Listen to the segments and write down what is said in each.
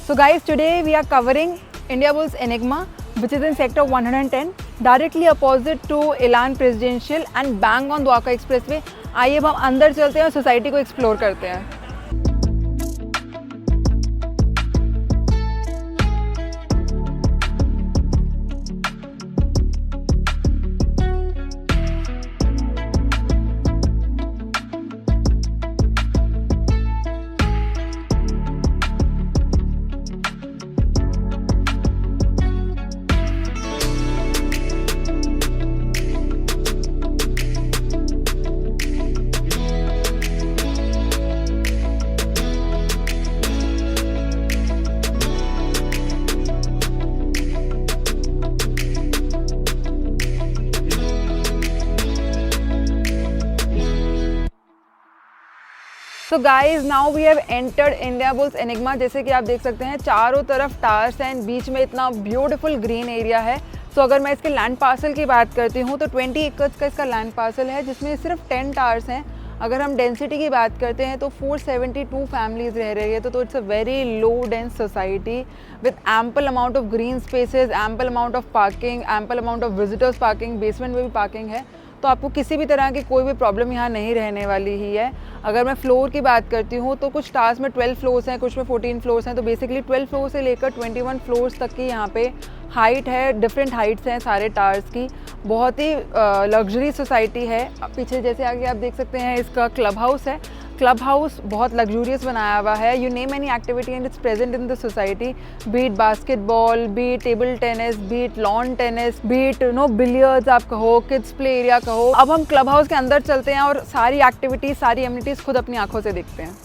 So guys, today we are covering Indiabulls Enigma, which is in sector 110, directly opposite to Elan Presidential and bang on Dwarka expressway. आइए अब हम अंदर चलते हैं और सोसाइटी को एक्सप्लोर करते हैं। So guys, now we have entered Indiabulls Enigma। जैसे कि आप देख सकते हैं चारों तरफ टावर्स हैं, बीच में इतना ब्यूटीफुल ग्रीन एरिया है। तो अगर मैं इसके लैंड पार्सल की बात करती हूँ तो 20 एकर्स का इसका लैंड पार्सल है, जिसमें सिर्फ 10 टावर्स हैं। अगर हम डेंसिटी की बात करते हैं तो 472 फैमिलीज रह रही है, तो it's a very low dense society with ample amount of green spaces, ample amount of parking, ample amount of visitors parking, basement में भी पार्किंग है। तो आपको किसी भी तरह की कोई भी प्रॉब्लम यहाँ नहीं रहने वाली ही है। अगर मैं फ्लोर की बात करती हूँ तो कुछ टावर्स में 12 फ्लोर्स हैं, कुछ में 14 फ्लोर्स हैं। तो बेसिकली 12 फ्लोर से लेकर 21 फ्लोर्स तक की यहाँ पे हाइट है, डिफरेंट हाइट्स हैं सारे टावर्स की। बहुत ही लग्जरी सोसाइटी है। पीछे जैसे आगे आप देख सकते हैं इसका क्लब हाउस है। क्लब हाउस बहुत लग्जूरियस बनाया हुआ है। You name any activity and it's present in the society, be it basketball, be it table tennis, be it lawn tennis, be it billiards आप कहो, किड्स प्ले एरिया कहो। अब हम क्लब हाउस के अंदर चलते हैं और सारी एक्टिविटीज, सारी एमिनिटीज़ खुद अपनी आंखों से देखते हैं।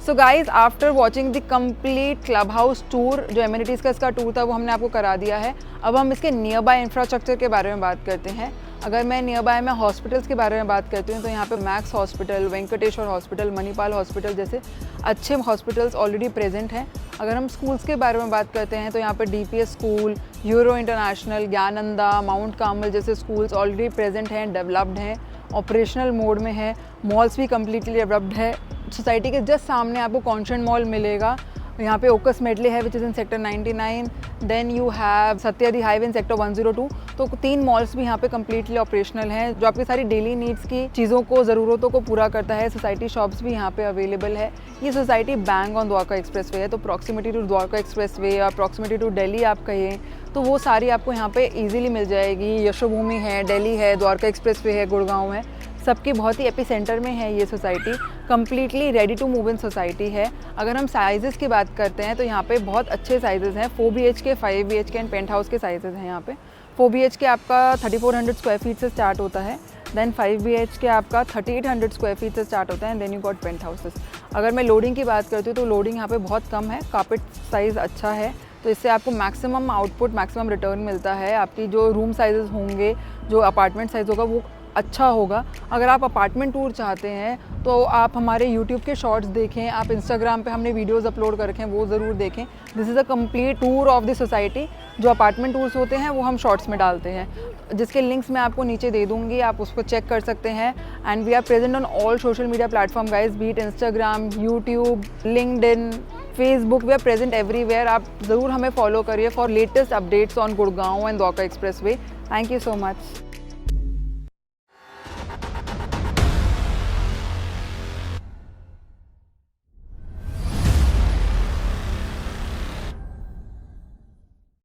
So guys, after watching the complete club house tour, जो एमिनिटीज़ का इसका टूर था वो हमने आपको करा दिया है। अब हम इसके नियर बाय इंफ्रास्ट्रक्चर के बारे में बात करते हैं। अगर मैं नियर बाय में हॉस्पिटल्स के बारे में बात करती हूँ तो यहाँ पे Max hospital, Venkateshwar hospital, Manipal hospital जैसे अच्छे हॉस्पिटल्स ऑलरेडी प्रेजेंट हैं। अगर हम स्कूल्स के बारे में बात करते हैं तो यहाँ पे DPS school, euro international, Gyananda, mount Carmel जैसे स्कूल्स ऑलरेडी प्रेजेंट हैं, डेवलप्ड हैं, ऑपरेशनल मोड में है। मॉल्स भी कम्प्लीटली डेवलप्ड है। सोसाइटी के जस्ट सामने आपको कॉन्शेंट मॉल मिलेगा। यहाँ पे ओकस मेडले है which is in sector 99। Then you have Satyadi highway in sector 102। तो 3 मॉल्स भी यहाँ पे कम्प्लीटली ऑपरेशनल हैं, जो आपकी सारी डेली नीड्स की चीज़ों को, ज़रूरतों को पूरा करता है। सोसाइटी शॉप्स भी यहाँ पे अवेलेबल है। ये society bang on Dwarka expressway है, तो प्रॉक्सिमिटी टू द्वारका एक्सप्रेसवे या प्रॉक्सिमिटी टू दिल्ली आप कहें तो वो सारी आपको यहाँ पे ईजिली मिल जाएगी। यशोभूमि है, दिल्ली है, द्वारका एक्सप्रेसवे है, गुड़गांव है, सबकी बहुत ही एपिसेंटर में है ये सोसाइटी। Completely ready to move in society है। अगर हम साइज़ेस की बात करते हैं तो यहाँ पे बहुत अच्छे साइज़ेस हैं। 4 BHK, 5 BHK and pent house के साइज़ेस हैं यहाँ पे। 4 BHK आपका 3400 स्क्वायर फीट से स्टार्ट होता है। देन 5 BHK आपका 3800 स्क्वायर फीट से स्टार्ट होता है। Then you got pent houses. अगर मैं लोडिंग की बात करती हूँ तो लोडिंग यहाँ पे बहुत कम है, कार्पेट साइज़ अच्छा है, तो इससे आपको मैक्सिमम आउटपुट, मैक्सिमम रिटर्न मिलता है। आपकी जो रूम साइजेस होंगे, जो अपार्टमेंट साइज़ होगा वो अच्छा होगा। अगर आप अपार्टमेंट टूर चाहते हैं तो आप हमारे यूट्यूब के शॉर्ट्स देखें, आप इंस्टाग्राम पे हमने वीडियोस अपलोड कर रखे हैं, वो ज़रूर देखें। This is a complete tour of the society. जो अपार्टमेंट टूर्स होते हैं वो हम शॉर्ट्स में डालते हैं, जिसके लिंक्स मैं आपको नीचे दे दूँगी, आप उसको चेक कर सकते हैं। And we are present on all social media platform guys, be it Instagram, YouTube, LinkedIn, Facebook, we are present everywhere. आप ज़रूर हमें फॉलो करिए for latest updates on Gurgaon and Dwarka expressway. Thank you so much.